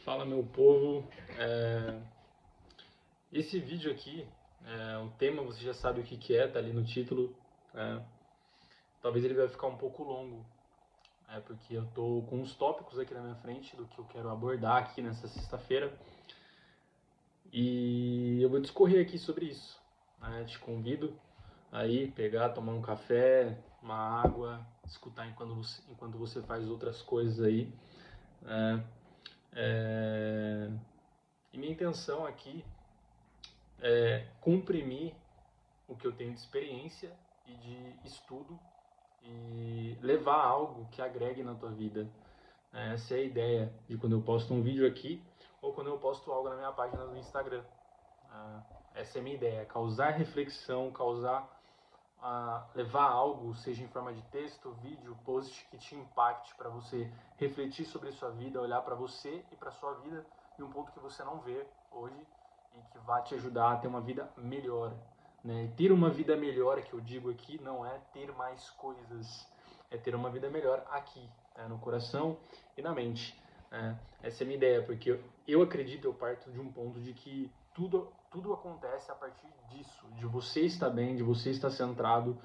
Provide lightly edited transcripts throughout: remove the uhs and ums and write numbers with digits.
Fala, meu povo. Esse vídeo aqui, o tema você já sabe o que que é, tá ali no título. é, Talvez ele vai ficar um pouco longo, porque eu tô com uns tópicos aqui na minha frente do que eu quero abordar aqui nessa sexta-feira e eu vou discorrer aqui sobre isso. Te convido aí pegar, tomar um café, uma água, escutar enquanto você faz outras coisas aí. né? É, E minha intenção aqui comprimir o que eu tenho de experiência e de estudo e levar algo que agregue na tua vida. Essa é a ideia de quando eu posto um vídeo aqui ou quando eu posto algo na minha página do Instagram. Essa é a minha ideia, causar reflexão, levar algo, seja em forma de texto, vídeo, post, que te impacte para você refletir sobre a sua vida, olhar para você e para sua vida de um ponto que você não vê hoje e que vai te ajudar a ter uma vida melhor. E ter uma vida melhor, que eu digo aqui, não é ter mais coisas, é ter uma vida melhor aqui, no coração e na mente. Essa é a minha ideia, porque eu acredito, eu parto de um ponto de que tudo acontece a partir disso, de você estar bem, de você estar centrado.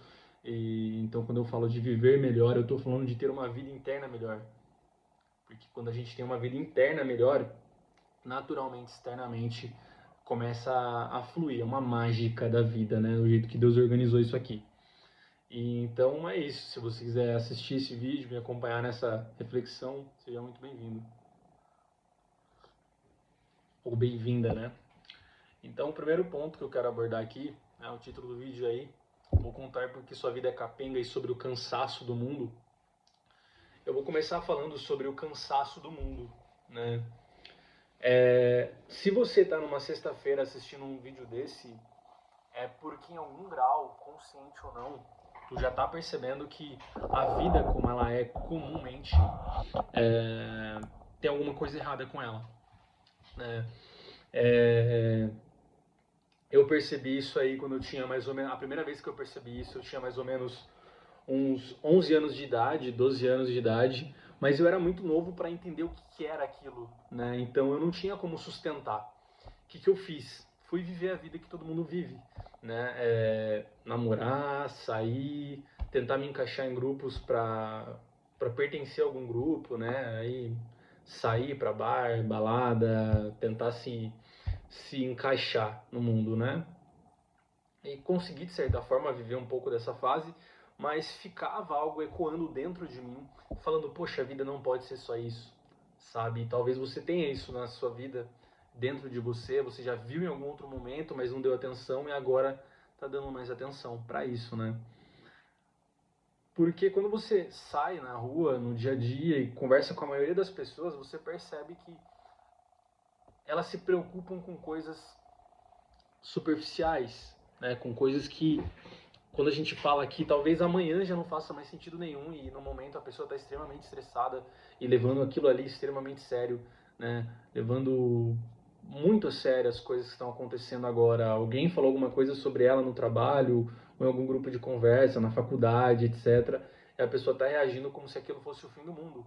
Então, quando eu falo de viver melhor, eu estou falando de ter uma vida interna melhor. Porque quando a gente tem uma vida interna melhor, naturalmente, externamente, começa a fluir. É uma mágica da vida, né? O jeito que Deus organizou isso aqui. Então é isso. Se você quiser assistir esse vídeo, me acompanhar nessa reflexão, seja muito bem-vindo. Ou bem-vinda, né? Então, o primeiro ponto que eu quero abordar aqui, o título do vídeo aí, vou contar porque sua vida é capenga e sobre o cansaço do mundo. Eu vou começar falando sobre o cansaço do mundo, né? Se você está numa sexta-feira assistindo um vídeo desse, é porque em algum grau, consciente ou não, tu já está percebendo que a vida como ela é comumente, tem alguma coisa errada com ela, né? Eu percebi isso aí quando eu tinha mais ou menos... A primeira vez que eu percebi isso, eu tinha mais ou menos uns 11 anos de idade, 12 anos de idade, mas eu era muito novo para entender o que era aquilo, né? Então eu não tinha como sustentar. O que eu fiz? Fui viver a vida que todo mundo vive, né? Namorar, sair, tentar me encaixar em grupos para pertencer a algum grupo, né? Aí sair para bar, balada, tentar se encaixar no mundo, né? E consegui, de certa forma, viver um pouco dessa fase, mas ficava algo ecoando dentro de mim, falando, poxa, a vida não pode ser só isso, sabe? E talvez você tenha isso na sua vida, dentro de você já viu em algum outro momento, mas não deu atenção e agora tá dando mais atenção para isso, né? Porque quando você sai na rua, no dia a dia e conversa com a maioria das pessoas, você percebe que elas se preocupam com coisas superficiais, né? Com coisas que, quando a gente fala aqui, talvez amanhã já não faça mais sentido nenhum e no momento a pessoa está extremamente estressada e levando aquilo ali extremamente sério, né? Levando muito a sério as coisas que estão acontecendo agora. Alguém falou alguma coisa sobre ela no trabalho, ou em algum grupo de conversa, na faculdade, etc. E a pessoa está reagindo como se aquilo fosse o fim do mundo,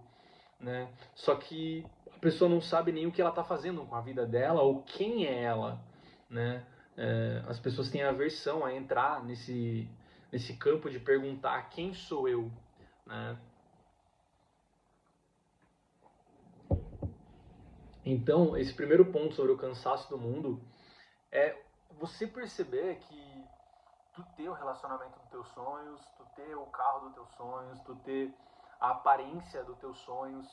né? Só que a pessoa não sabe nem o que ela está fazendo com a vida dela ou quem é ela, né? As pessoas têm aversão a entrar nesse campo de perguntar quem sou eu, né? Então, esse primeiro ponto sobre o cansaço do mundo é você perceber que tu ter o relacionamento dos teus sonhos, tu ter o carro dos teus sonhos, tu ter a aparência dos teus sonhos,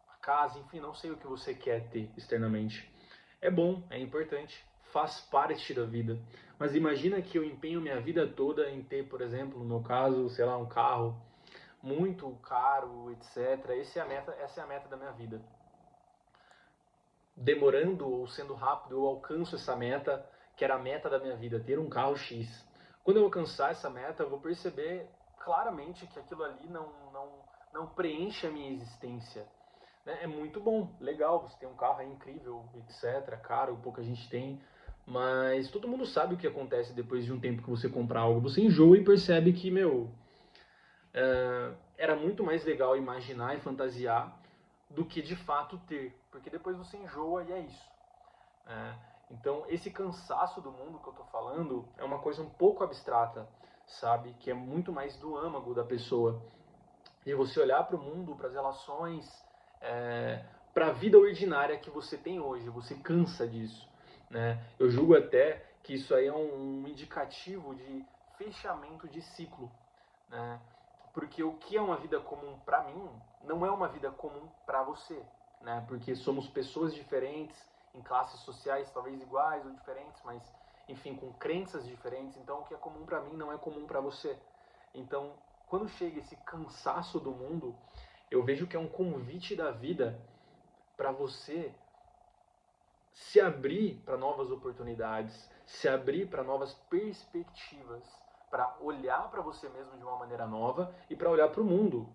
a casa, enfim, não sei o que você quer ter externamente. É bom, é importante, faz parte da vida. Mas imagina que eu empenho minha vida toda em ter, por exemplo, no meu caso, sei lá, um carro muito caro, etc. Essa é a meta da minha vida. Demorando ou sendo rápido, eu alcanço essa meta, que era a meta da minha vida, ter um carro X. Quando eu alcançar essa meta, eu vou perceber claramente que aquilo ali não preenche a minha existência. É muito bom, legal, você tem um carro, é incrível, etc, caro, pouca gente tem, mas todo mundo sabe o que acontece depois de um tempo que você comprar algo. Você enjoa e percebe que, era muito mais legal imaginar e fantasiar do que de fato ter, porque depois você enjoa e é isso. Então, esse cansaço do mundo que eu tô falando é uma coisa um pouco abstrata, sabe? Que é muito mais do âmago da pessoa. E você olhar para o mundo, para as relações, para a vida ordinária que você tem hoje, você cansa disso, né? Eu julgo até que isso aí é um indicativo de fechamento de ciclo, né? Porque o que é uma vida comum para mim não é uma vida comum para você, né? Porque somos pessoas diferentes, em classes sociais talvez iguais ou diferentes, mas enfim, com crenças diferentes. Então, o que é comum para mim não é comum para você. Então, quando chega esse cansaço do mundo, eu vejo que é um convite da vida para você se abrir para novas oportunidades, se abrir para novas perspectivas, para olhar para você mesmo de uma maneira nova e para olhar para o mundo,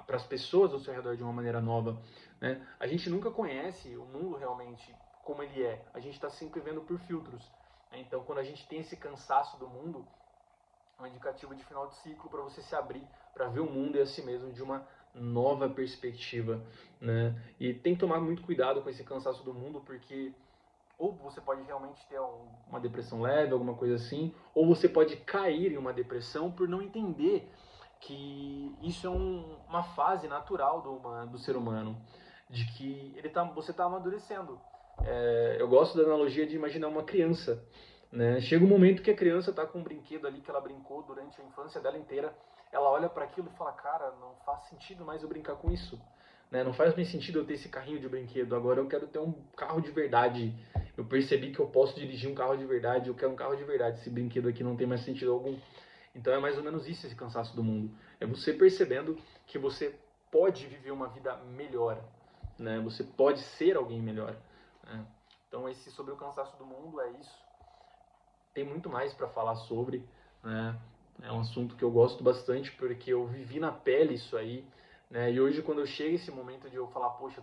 para as pessoas ao seu redor de uma maneira nova, né? A gente nunca conhece o mundo realmente como ele é. A gente está sempre vendo por filtros. Então, quando a gente tem esse cansaço do mundo, é um indicativo de final de ciclo para você se abrir para ver o mundo e a si mesmo de uma nova perspectiva, né? E tem que tomar muito cuidado com esse cansaço do mundo, porque ou você pode realmente ter uma depressão leve, alguma coisa assim, ou você pode cair em uma depressão por não entender que isso é uma fase natural do ser humano, de que você está amadurecendo. Eu gosto da analogia de imaginar uma criança, né? Chega um momento que a criança está com um brinquedo ali que ela brincou durante a infância dela inteira, ela olha para aquilo e fala, cara, não faz sentido mais eu brincar com isso. Né? Não faz mais sentido eu ter esse carrinho de brinquedo, agora eu quero ter um carro de verdade. Eu percebi que eu posso dirigir um carro de verdade, eu quero um carro de verdade, esse brinquedo aqui não tem mais sentido algum. Então é mais ou menos isso, esse cansaço do mundo. É você percebendo que você pode viver uma vida melhor, né? Você pode ser alguém melhor, né? Então esse sobre o cansaço do mundo é isso. Tem muito mais para falar sobre, né? É um assunto que eu gosto bastante porque eu vivi na pele isso aí, né? E hoje quando eu chego esse momento de eu falar, poxa,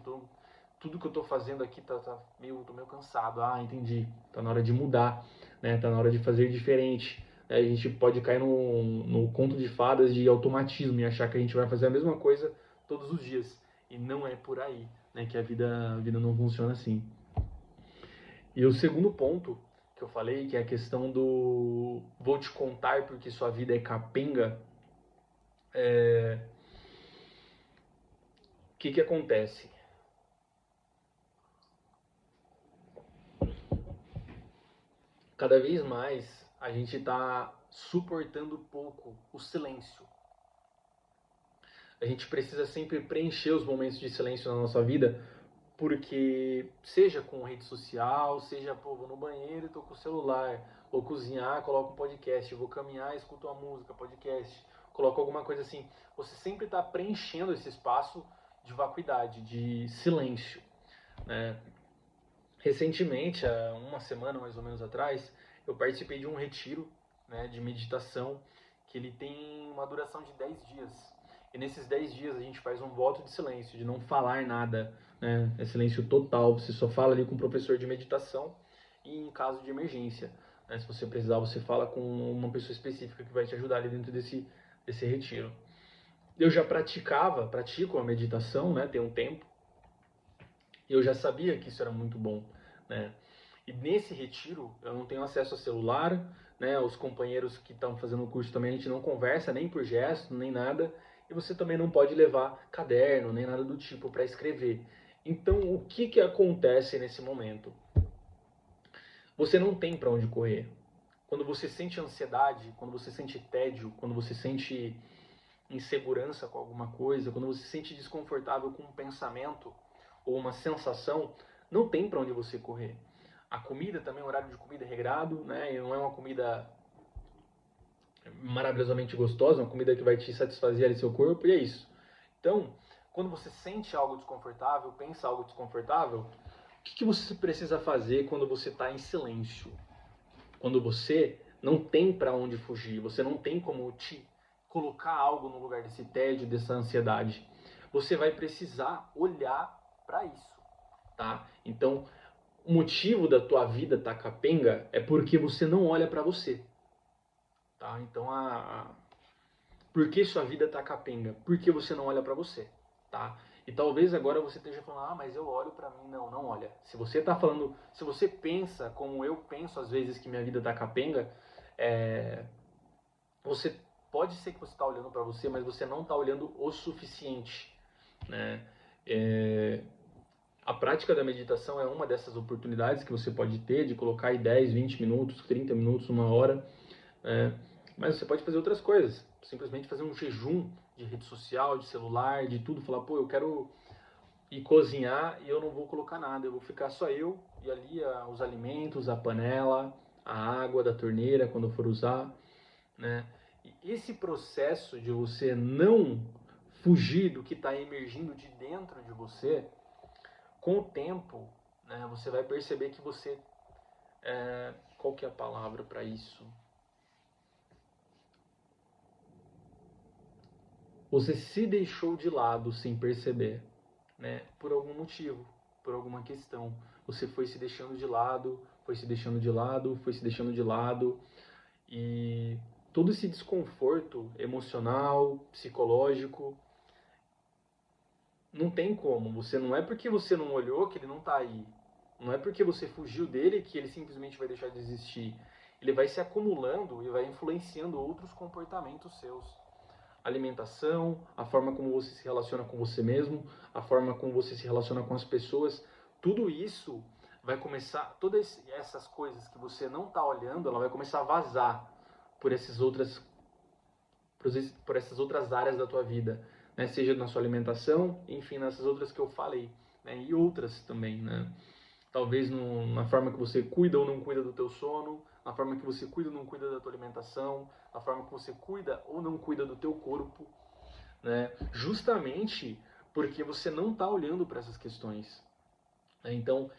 tudo que eu tô fazendo aqui tô meio cansado. Ah, entendi. Tá na hora de mudar, né? Tá na hora de fazer diferente. A gente pode cair no conto de fadas de automatismo e achar que a gente vai fazer a mesma coisa todos os dias. E não é por aí, né? Que a vida não funciona assim. E o segundo ponto que eu falei, que é a questão do vou te contar porque sua vida é capenga, o que acontece? Cada vez mais a gente está suportando pouco o silêncio. A gente precisa sempre preencher os momentos de silêncio na nossa vida, porque seja com rede social, seja, pô, vou no banheiro e tô com o celular, vou cozinhar, coloco um podcast, vou caminhar, escuto uma música, podcast, coloco alguma coisa assim. Você sempre está preenchendo esse espaço de vacuidade, de silêncio, né? Recentemente, há uma semana mais ou menos atrás, eu participei de um retiro, né, de meditação, que ele tem uma duração de 10 dias. E nesses 10 dias a gente faz um voto de silêncio, de não falar nada, né? É silêncio total, você só fala ali com o professor de meditação e em caso de emergência, né? Se você precisar, você fala com uma pessoa específica que vai te ajudar ali dentro desse retiro. Eu já pratico a meditação, né? Tem um tempo, e eu já sabia que isso era muito bom, né? E nesse retiro eu não tenho acesso a celular, né? Os companheiros que estão fazendo o curso também a gente não conversa nem por gesto, nem nada. E você também não pode levar caderno, nem nada do tipo para escrever. Então, o que acontece nesse momento? Você não tem para onde correr. Quando você sente ansiedade, quando você sente tédio, quando você sente insegurança com alguma coisa, quando você se sente desconfortável com um pensamento ou uma sensação, não tem para onde você correr. A comida também, o horário de comida é regrado, né? E não é uma comida maravilhosamente gostosa, uma comida que vai te satisfazer ali seu corpo, e é isso. Então, quando você sente algo desconfortável, pensa algo desconfortável, o que você precisa fazer quando você está em silêncio? Quando você não tem para onde fugir, você não tem como te colocar algo no lugar desse tédio, dessa ansiedade. Você vai precisar olhar para isso, tá? Então, o motivo da tua vida tá capenga é porque você não olha para você, tá? Então, por que sua vida tá capenga? Porque você não olha para você, tá? E talvez agora você esteja falando, ah, mas eu olho pra mim. Não, não olha. Se você tá falando, se você pensa como eu penso às vezes que minha vida tá capenga, você pode ser que você tá olhando pra você, mas você não tá olhando o suficiente, né? A prática da meditação é uma dessas oportunidades que você pode ter de colocar aí 10, 20 minutos, 30 minutos, uma hora, mas você pode fazer outras coisas, simplesmente fazer um jejum de rede social, de celular, de tudo, falar, pô, eu quero ir cozinhar e eu não vou colocar nada, eu vou ficar só eu e ali os alimentos, a panela, a água da torneira quando eu for usar, né? E esse processo de você não fugir do que está emergindo de dentro de você, com o tempo, né, você vai perceber que você... qual que é a palavra para isso? Você se deixou de lado sem perceber, né? Por algum motivo, por alguma questão. Você foi se deixando de lado, foi se deixando de lado, foi se deixando de lado. E todo esse desconforto emocional, psicológico, não tem como. Você não é porque você não olhou que ele não está aí. Não é porque você fugiu dele que ele simplesmente vai deixar de existir. Ele vai se acumulando e vai influenciando outros comportamentos seus. Alimentação, a forma como você se relaciona com você mesmo, a forma como você se relaciona com as pessoas, tudo isso vai começar, todas essas coisas que você não está olhando, ela vai começar a vazar por por essas outras áreas da tua vida, né? Seja na sua alimentação, enfim, nessas outras que eu falei, né? E outras também, né? Talvez na forma que você cuida ou não cuida do teu sono, na forma que você cuida ou não cuida da tua alimentação, na forma que você cuida ou não cuida do teu corpo, né? Justamente porque você não está olhando para essas questões, né? Então,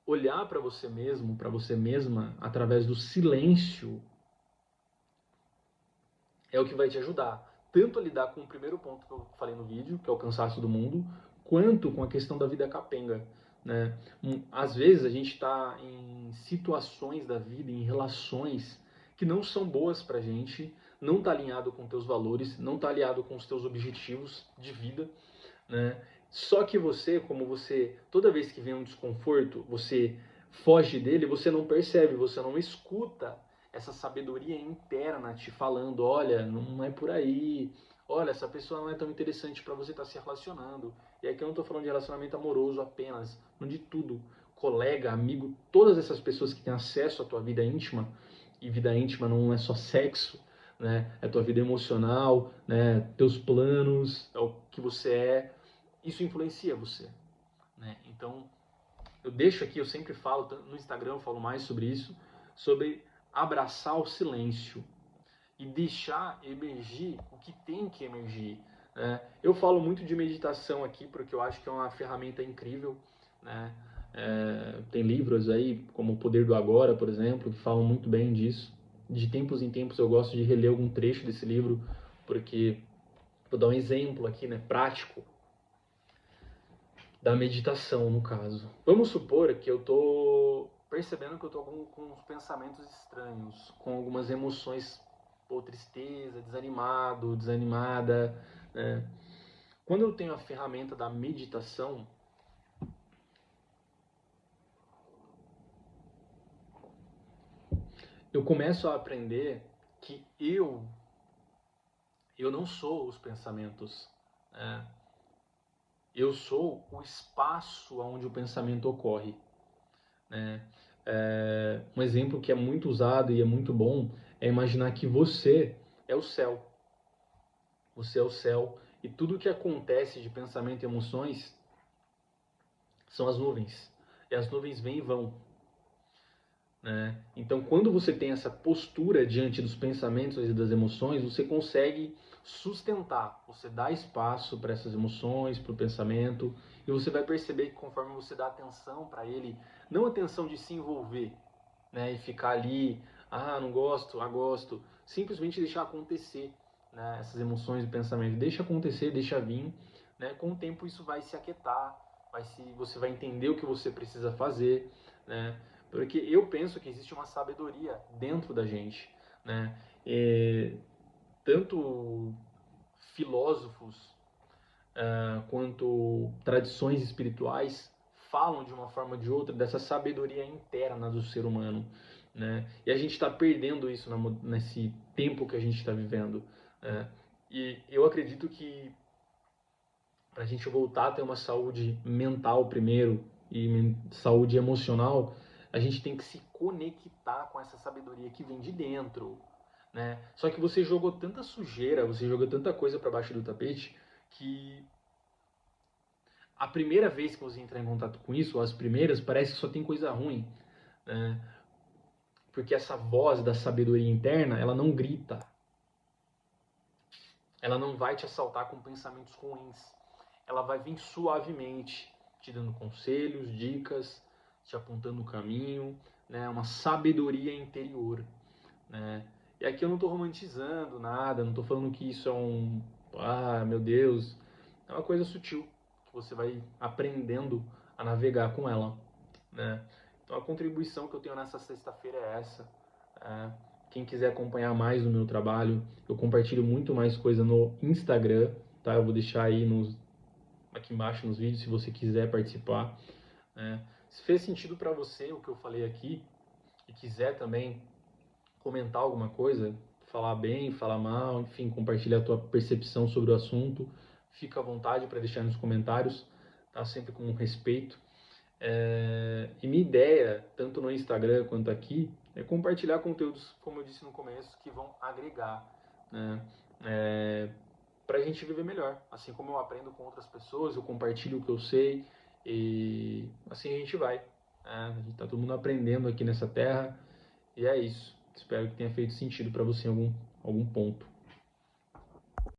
olhar para você mesmo, para você mesma, através do silêncio, é o que vai te ajudar tanto a lidar com o primeiro ponto que eu falei no vídeo, que é o cansaço do mundo, quanto com a questão da vida capenga, né? Às vezes a gente está em situações da vida, em relações que não são boas pra gente, não está alinhado com teus valores, não está alinhado com os teus objetivos de vida, né? Só que você, como você, toda vez que vem um desconforto, você foge dele, você não percebe, você não escuta essa sabedoria interna te falando, olha, não é por aí, olha, essa pessoa não é tão interessante para você estar se relacionando. E aqui eu não estou falando de relacionamento amoroso apenas, não de tudo, colega, amigo, todas essas pessoas que têm acesso à tua vida íntima, e vida íntima não é só sexo, né? É tua vida emocional, né? Teus planos, é o que você é, isso influencia você, né? Então, eu deixo aqui, eu sempre falo, no Instagram eu falo mais sobre isso, sobre abraçar o silêncio e deixar emergir o que tem que emergir, né? Eu falo muito de meditação aqui porque eu acho que é uma ferramenta incrível, né? Tem livros aí, como O Poder do Agora, por exemplo, que falam muito bem disso. De tempos em tempos eu gosto de reler algum trecho desse livro, porque, vou dar um exemplo aqui, né, prático, da meditação, no caso. Vamos supor que eu tô percebendo que eu tô com uns pensamentos estranhos, com algumas emoções, ou tristeza, desanimado, desanimada, né? Quando eu tenho a ferramenta da meditação, eu começo a aprender que eu não sou os pensamentos, né? Eu sou o espaço onde o pensamento ocorre, né? Um exemplo que é muito usado e é muito bom é imaginar que você é o céu. Você é o céu e tudo que acontece de pensamento e emoções são as nuvens. E as nuvens vêm e vão, né? Então, quando você tem essa postura diante dos pensamentos e das emoções, você consegue sustentar, você dá espaço para essas emoções, para o pensamento, e você vai perceber que conforme você dá atenção para ele, não atenção de se envolver, né, e ficar ali, ah, não gosto, ah, gosto, simplesmente deixar acontecer, né, essas emoções e pensamentos, deixa acontecer, deixa vir, né, com o tempo isso vai se aquietar, você vai entender o que você precisa fazer, né, porque eu penso que existe uma sabedoria dentro da gente, né, tanto filósofos quanto tradições espirituais falam de uma forma ou de outra dessa sabedoria interna do ser humano, né? E a gente está perdendo isso nesse tempo que a gente está vivendo, né? E eu acredito que para a gente voltar a ter uma saúde mental primeiro e saúde emocional, a gente tem que se conectar com essa sabedoria que vem de dentro, né? Só que você jogou tanta sujeira, você jogou tanta coisa para baixo do tapete que a primeira vez que você entrar em contato com isso, ou as primeiras, parece que só tem coisa ruim, né? Porque essa voz da sabedoria interna, ela não grita, ela não vai te assaltar com pensamentos ruins, ela vai vir suavemente, te dando conselhos, dicas, te apontando o caminho, né? Uma sabedoria interior, né? E aqui eu não estou romantizando nada, não estou falando que isso é meu Deus, é uma coisa sutil, que você vai aprendendo a navegar com ela, né? Então a contribuição que eu tenho nessa sexta-feira é essa. É, quem quiser acompanhar mais do meu trabalho, eu compartilho muito mais coisa no Instagram, tá? Eu vou deixar aí aqui embaixo nos vídeos se você quiser participar, né? Se fez sentido para você o que eu falei aqui e quiser também comentar alguma coisa, falar bem, falar mal, enfim, compartilhar a tua percepção sobre o assunto, fica à vontade para deixar nos comentários, tá? Sempre com respeito. E minha ideia, tanto no Instagram quanto aqui, é compartilhar conteúdos, como eu disse no começo, que vão agregar, né? Para a gente viver melhor. Assim como eu aprendo com outras pessoas, eu compartilho o que eu sei e assim a gente vai. A gente está todo mundo aprendendo aqui nessa terra e é isso. Espero que tenha feito sentido para você em algum ponto.